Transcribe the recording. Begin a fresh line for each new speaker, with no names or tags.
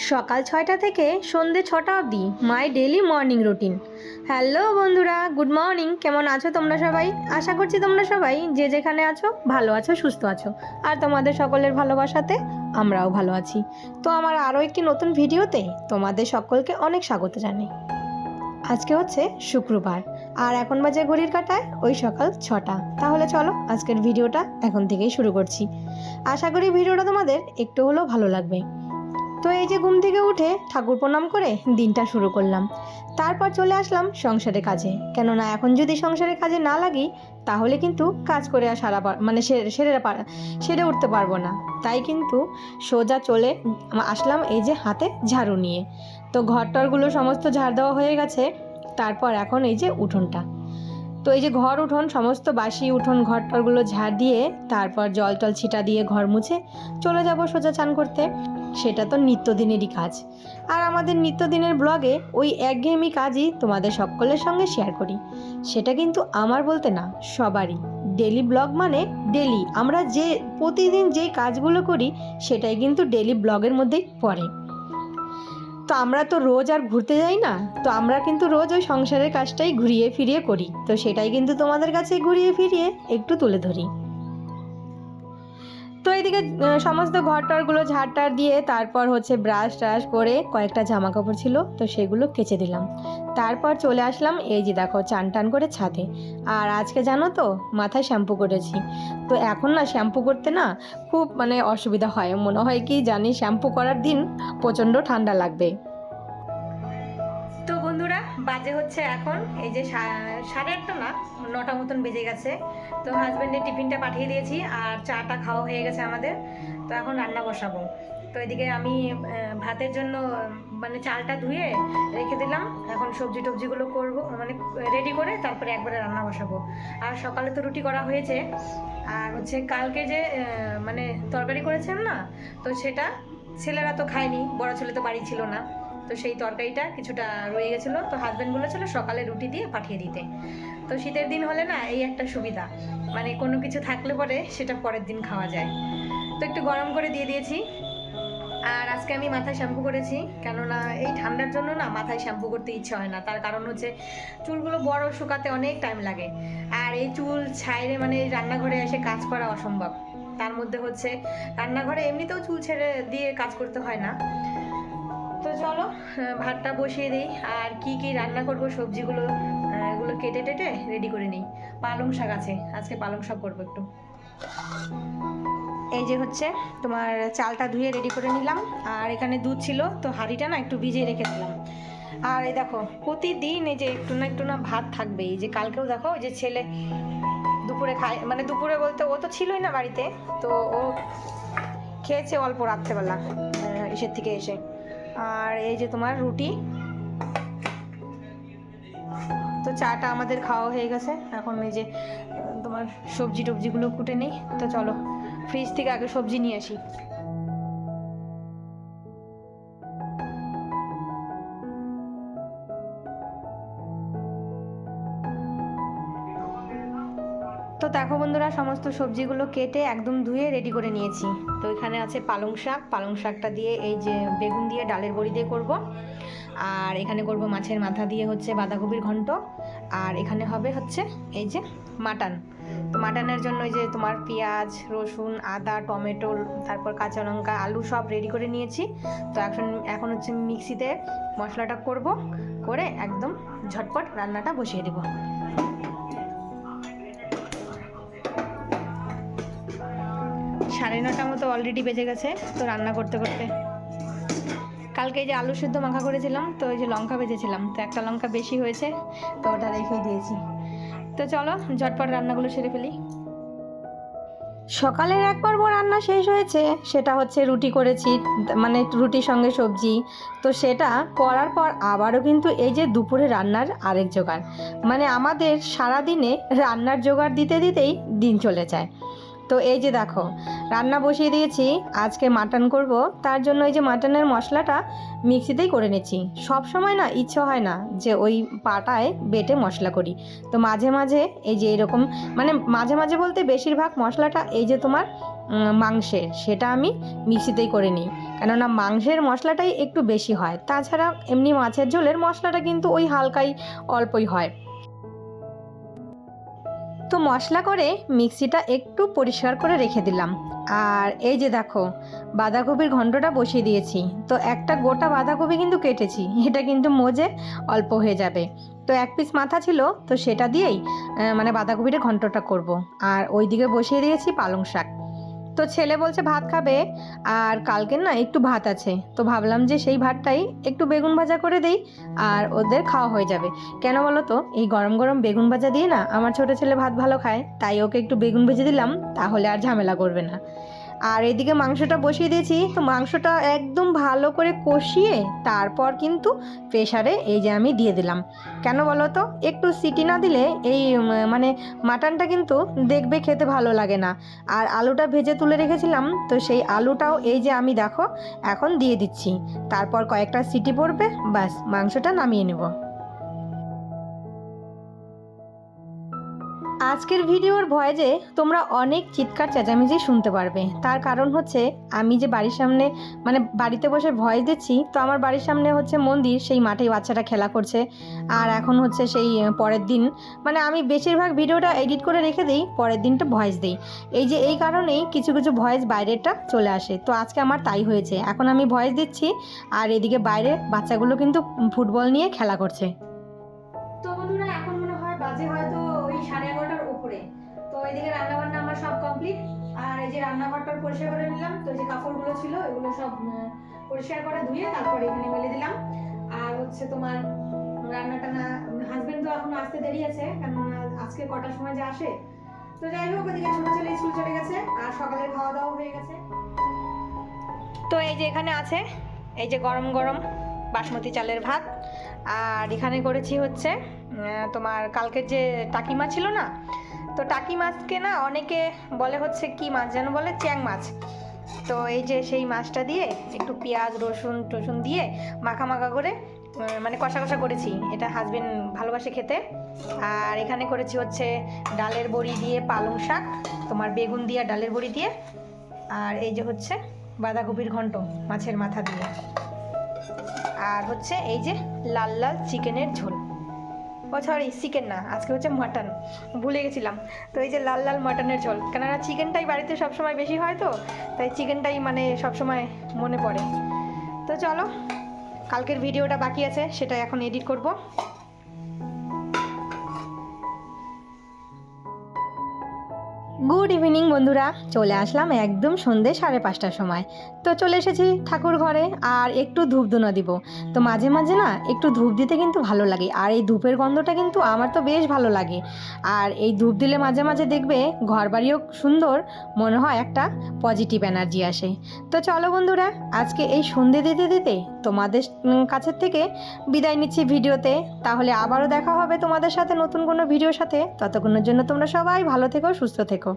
সকাল ৬টা থেকে সন্ধে ৬টা অবধি মাই ডেলি মর্নিং রুটিন। হ্যালো বন্ধুরা, গুড মর্নিং। কেমন আছো তোমরা সবাই? আশা করছি তোমরা সবাই যে যেখানে আছো ভালো আছো, সুস্থ আছো, আর তোমাদের সকলের ভালোবাসাতে আমরাও ভালো আছি। তো আমার আরও একটি নতুন ভিডিওতে তোমাদের সকলকে অনেক স্বাগত জানাই। আজকে হচ্ছে শুক্রবার, আর এখন বাজে ঘড়ির কাঁটায় ওই সকাল ৬টা। তাহলে চলো আজকের ভিডিওটা এখন থেকেই শুরু করছি। আশা করি ভিডিওটা তোমাদের একটু হলেও ভালো লাগবে। তো এই যে ঘুম থেকে উঠে ঠাকুর প্রণাম করে দিনটা শুরু করলাম। তারপর চলে আসলাম সংসারের কাজে, কেননা এখন যদি সংসারের কাজে না লাগি তাহলে কিন্তু কাজ করে আর সেরে উঠতে পারবো না। তাই কিন্তু সোজা চলে আসলাম এই যে হাতে ঝাড়ু নিয়ে। তো ঘরটরগুলো সমস্ত ঝাড় দেওয়া হয়ে গেছে। তারপর এখন এই যে উঠোনটা, তো এই যে ঘর উঠোন সমস্ত বাসি উঠোন ঘরটরগুলো ঝাড় দিয়ে তারপর জল টল ছিটা দিয়ে ঘর মুছে চলে যাব সোজা চান করতে। সেটা তো নিত্যদিনেরই কাজ, আর আমাদের নিত্যদিনের ব্লগে ওই একঘেয়েমি কাজই তোমাদের সকলের সঙ্গে শেয়ার করি। সেটা কিন্তু আমার বলতে না, সবারই ডেলি ব্লগ মানে ডেলি আমরা যে প্রতিদিন যেই কাজগুলো করি সেটাই কিন্তু ডেলি ব্লগের মধ্যেই পড়ে। তো আমরা তো রোজ আর ঘুরতে যাই না, তো আমরা কিন্তু রোজ ওই সংসারের কাজটাই ঘুরিয়ে ফিরিয়ে করি। তো সেটাই কিন্তু তোমাদের কাছে ঘুরিয়ে ফিরিয়ে একটু তুলে ধরি। তো এইদিকে সমস্ত ঘরটরগুলো ঝাড়টার দিয়ে তারপর হচ্ছে ব্রাশ ট্রাশ করে কয়েকটা জামা কাপড় ছিল তো সেগুলো কেচে দিলাম। তারপর চলে আসলাম এই যে দেখো চান টান করে ছাদে। আর আজকে জানো তো মাথায় শ্যাম্পু করেছি। তো এখন না শ্যাম্পু করতে না খুব অসুবিধা হয়, মনে হয় কি জানি শ্যাম্পু করার দিন প্রচণ্ড ঠান্ডা লাগবে। তো বন্ধুরা বাজে হচ্ছে এখন এই যে 8:30 না 9টা মতন বেজে গেছে। তো হাজব্যান্ডের টিফিনটা পাঠিয়ে দিয়েছি আর চাটা খাওয়া হয়ে গেছে আমাদের। তো এখন রান্না বসাবো। তো এদিকে আমি ভাতের জন্য চালটা ধুয়ে রেখে দিলাম। এখন সবজি টবজিগুলো করবো রেডি করে তারপরে একবারে রান্না বসাবো। আর সকালে তো রুটি করা হয়েছে, আর হচ্ছে কালকে যে তরকারি করেছেন না, তো সেটা ছেলেরা তো খায়নি, বড় ছেলে তো বাড়ি ছিল না। তো সেই তরকারিটা কিছুটা রয়ে গেছিলো, তো হাজব্যান্ড বলেছিল সকালে রুটি দিয়ে পাঠিয়ে দিতে। তো শীতের দিন হলে না এই একটা সুবিধা, কোনো কিছু থাকলে পরে সেটা পরের দিন খাওয়া যায়। তো একটু গরম করে দিয়ে দিয়েছি। আর আজকে আমি মাথায় শ্যাম্পু করেছি, কেননা এই ঠান্ডার জন্য না মাথায় শ্যাম্পু করতে ইচ্ছে হয় না। তার কারণ হচ্ছে চুলগুলো বড়, শুকাতে অনেক টাইম লাগে। আর এই চুল ছাইরে রান্নাঘরে এসে কাজ করা অসম্ভব। তার মধ্যে হচ্ছে রান্নাঘরে এমনিতেও চুল ছেড়ে দিয়ে কাজ করতে হয় না। তো চলো ভাতটা বসিয়ে দিই। আর কি কি রান্না করব সবজিগুলো এগুলো কেটে টেটে রেডি করে নিই। পালং শাক আছে, আজকে পালং শাক করবো একটু। এই যে হচ্ছে তোমার চালটা ধুয়ে রেডি করে নিলাম। আর এখানে দুধ ছিল, তো হাঁড়িটা না একটু ভিজিয়ে রেখে দিলাম। আর এই দেখো প্রতিদিন এই যে একটু না ভাত থাকবে। এই যে কালকেও দেখো ওই যে ছেলে দুপুরে খায়, দুপুরে বলতে ও তো ছিলই না বাড়িতে, তো ও খেয়েছে অল্প রাত্রেবেলা এসের থেকে এসে। আর এই যে তোমার রুটি। তো চাটা আমাদের খাওয়া হয়ে গেছে। এখন এই যে তোমার সবজি টবজিগুলো কুটে নেই। তো চলো ফ্রিজ থেকে আগে সবজি নিয়ে আসি। তো দেখো বন্ধুরা সমস্ত সবজিগুলো কেটে একদম ধুয়ে রেডি করে নিয়েছি। তো এখানে আছে পালং শাক, পালং শাকটা দিয়ে এই যে বেগুন দিয়ে ডালের বড়ি দিয়ে করব। আর এখানে করব মাছের মাথা দিয়ে হচ্ছে বাঁধাকপির ঘন্ট। আর এখানে হবে হচ্ছে এই যে মাটন। তো মাটনের জন্য এই যে তোমার পেঁয়াজ, রসুন, আদা, টমেটো, তারপর কাঁচা লঙ্কা, আলু সব রেডি করে নিয়েছি। তো এখন হচ্ছে মিক্সিতে মশলাটা করব, করে একদম ঝটপট রান্নাটা বসিয়ে দেবো। 9:30 মতো অলরেডি বেজে গেছে। তো রান্না করতে করতে কালকে এই যে আলু সিদ্ধ মাখা করেছিলাম, তো ওই যে লঙ্কা ভেজেছিলাম, তো একটা লঙ্কা বেশি হয়েছে, তো ওটা রেখেই দিয়েছি। তো চলো ঝটপট রান্নাগুলো সেরে ফেলি। সকালের এক পর্ব রান্না শেষ হয়েছে, সেটা হচ্ছে রুটি করেছি, রুটির সঙ্গে সবজি। তো সেটা করার পর আবারও কিন্তু এই যে দুপুরে রান্নার আরেক জোগাড়, আমাদের সারাদিনে রান্নার জোগাড় দিতে দিতেই দিন চলে যায়। তো এই যে দেখো রান্না বসিয়ে দিয়েছি। আজকে মাটন করব, তার জন্য এই যে মাটনের মশলাটা মিক্সিতেই করে নিচ্ছি। সব সময় না ইচ্ছে হয় না যে ওই পাটায় বেটে মশলা করি। তো মাঝে মাঝে এই যে এরকম মাঝে মাঝে বলতে বেশিরভাগ মশলাটা এই যে তোমার মাংসের, সেটা আমি মিক্সিতেই করে নিই, কেননা মাংসের মশলাটাই একটু বেশি হয়। তাছাড়া এমনি মাছের ঝোলের মশলাটা কিন্তু ওই হালকাই অল্পই হয়। তো মশলা করে মিক্সিটা একটু পরিষ্কার করে রেখে দিলাম। আর এই যে দেখো, বাঁধাকপির ঘন্টটা বসিয়ে দিয়েছি। তো একটা গোটা বাঁধাকপি কিন্তু কেটেছি, এটা কিন্তু মজে অল্প হয়ে যাবে। তো এক পিস মাথা ছিল, তো সেটা দিয়েই মানে বাঁধাকপিটা ঘন্টটা করব। আর ওইদিকে বসিয়ে দিয়েছি পালং শাক। তো ছেলে বলছে ভাত খাবে, আর কালকের না একটু ভাত আছে, তো ভাবলাম যে সেই ভাতটাই একটু বেগুন ভাজা করে দেই, আর ওদের খাওয়া হয়ে যাবে। কেন বলো তো, এই গরম গরম বেগুন ভাজা দিয়ে না আমার ছোটো ছেলে ভাত ভালো খায়, তাই ওকে একটু বেগুন ভেজে দিলাম, তাহলে আর ঝামেলা করবে না। আর এদিকে মাংসটা বসিয়ে দিয়েছি। তো মাংসটা একদম ভালো করে কষিয়ে তারপর কিন্তু প্রেশারে এই যে আমি দিয়ে দিলাম। কেন বলো তো, একটু সিটি না দিলে এই মানে মাটনটা কিন্তু দেখবে খেতে ভালো লাগে না। আর আলুটা ভেজে তুলে রেখেছিলাম, তো সেই আলুটাও এই যে আমি দেখো এখন দিয়ে দিচ্ছি। তারপর কয়েকটা সিটি পড়বে, ব্যাস মাংসটা নামিয়ে নেব। আজকের ভিডিওর ভয়েসে তোমরা অনেক চিৎকার চেঁচামেচি শুনতে পারবে। তার কারণ হচ্ছে আমি যে বাড়ির সামনে মানে বাড়িতে বসে ভয়েস দিচ্ছি, তো আমার বাড়ির সামনে হচ্ছে মন্দির, সেই মাঠেই বাচ্চাটা খেলা করছে। আর এখন হচ্ছে সেই পরের দিন, মানে আমি বেশিরভাগ ভিডিওটা এডিট করে রেখে দিই, পরের দিনটা ভয়েস দিই। এই কারণেই কিছু কিছু ভয়েস বাইরেরটা চলে আসে। তো আজকে আমার তাই হয়েছে, এখন আমি ভয়েস দিচ্ছি আর এদিকে বাইরে বাচ্চাগুলো কিন্তু ফুটবল নিয়ে খেলা করছে। তো বন্ধুরা, এখন মনে হয় বাজে হয়তো ওই 11:30টার উপরে। তো এদিকে রান্নাবান্না আমার সব কমপ্লিট। আর এই যে রান্নাঘরটা পরিষ্কার করে নিলাম। তো যে কাপড়গুলো ছিল এগুলো সব পরিষ্কার করে ধুয়ে তারপর এখানে মেলে দিলাম। আর হচ্ছে তোমার রান্নাটা না, হাজবেন্ড তো এখন আসতে দেরি আছে, কেননা আজকে কটার সময় যে আসে। তো যাই হোক, ওদিকে ছোট ছেলে স্কুল চলে গেছে আর সকালের খাওয়া দাওয়া হয়ে গেছে। তো এই যে এখানে আছে এই যে গরম গরম বাসমতি চালের ভাত। আর এখানে করেছি হচ্ছে তোমার কালকের যে টাকি মাছ ছিল না, তো টাকি মাছকে না অনেকে বলে হচ্ছে কি মাছ যেন বলে, চ্যাং মাছ। তো এই যে সেই মাছটা দিয়ে একটু পেঁয়াজ রসুন টসুন দিয়ে মাখা মাখা করে মানে কষা কষা করেছি। এটা হাজবেন্ড ভালোবাসে খেতে। আর এখানে করেছি হচ্ছে ডালের বড়ি দিয়ে পালং শাক, তোমার বেগুন দিয়ে ডালের বড়ি দিয়ে। আর এই যে হচ্ছে বাঁধাকপির ঘন্ট মাছের মাথা দিয়ে। আর হচ্ছে এই যে লাল লাল চিকেনের ঝোল। ও সরি, চিকেন না, আজকে হচ্ছে মাটন, ভুলে গেছিলাম। তো এই যে লাল লাল মাটনের ঝোল, কেননা চিকেনটাই বাড়িতে সবসময় বেশি হয়, তো তাই চিকেনটাই মানে সবসময় মনে পড়ে। তো চলো, কালকের ভিডিওটা বাকি আছে, সেটা এখন এডিট করব। গুড ইভিনিং বন্ধুরা, চলে আসলাম একদম সন্ধ্যে 5:30টার সময়। তো চলে এসেছি ঠাকুর ঘরে, আর একটু ধূপধুনা দিব। তো মাঝে মাঝে না একটু ধূপ দিতে কিন্তু ভালো লাগে, আর এই ধূপের গন্ধটা কিন্তু আমার তো বেশ ভালো লাগে। আর এই ধূপ দিলে মাঝে মাঝে দেখবে ঘর বাড়িও সুন্দর মনে হয়, একটা পজিটিভ এনার্জি আসে। তো চলো বন্ধুরা, আজকে এই সন্ধে দিতে দিতে তোমাদের কাছের থেকে বিদায় নিচ্ছি ভিডিওতে। তাহলে আবারও দেখা হবে তোমাদের সাথে নতুন কোনো ভিডিওর সাথে। ততক্ষণের জন্য তোমরা সবাই ভালো থেকো, সুস্থ থেকো।